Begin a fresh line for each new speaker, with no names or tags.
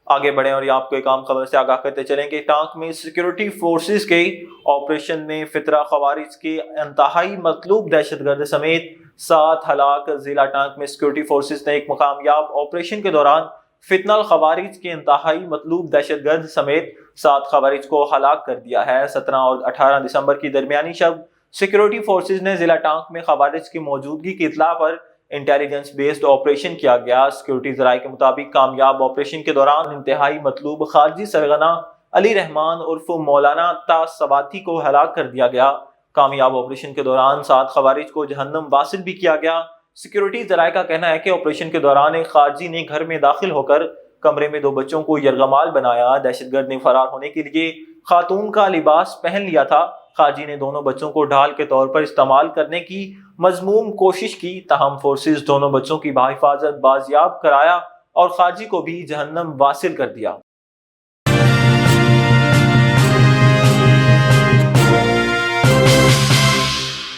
آگے بڑھیں اور یہ آپ کو ایک عام خبر سے آگاہ کرتے چلیں کہ ٹانک میں سیکیورٹی فورسز کے آپریشن میں فترہ خوارج کے انتہائی مطلوب دہشت گرد سمیت 7 ہلاک۔ ضلع ٹانک میں سیکیورٹی فورسز نے ایک کامیاب آپریشن کے دوران فتنہ الخوارج کے انتہائی مطلوب دہشت گرد سمیت 7 خوارج کو ہلاک کر دیا ہے۔ 17 اور 18 دسمبر کی درمیانی شب سیکیورٹی فورسز نے ضلع ٹانک میں خوارج کی موجودگی کی اطلاع پر انٹیلیجنس بیسڈ آپریشن کیا گیا۔ سیکیورٹی ذرائع کے مطابق کامیاب آپریشن کے دوران انتہائی مطلوب خارجی سرغنہ علی رحمان عرف مولانا تاسواتی کو ہلاک کر دیا گیا۔ کامیاب آپریشن کے دوران 7 خوارج کو جہنم واصل بھی کیا گیا۔ سیکیورٹی ذرائع کا کہنا ہے کہ آپریشن کے دوران ایک خارجی نے گھر میں داخل ہو کر کمرے میں 2 بچوں کو یرغمال بنایا۔ دہشت گرد نے فرار ہونے کے لیے خاتون کا لباس پہن لیا تھا۔ خارجی نے دونوں بچوں کو ڈھال کے طور پر استعمال کرنے کی مذموم کوشش کی، تاہم فورسز دونوں بچوں کی بحفاظت بازیاب کرایا اور خارجی کو بھی جہنم واصل کر دیا۔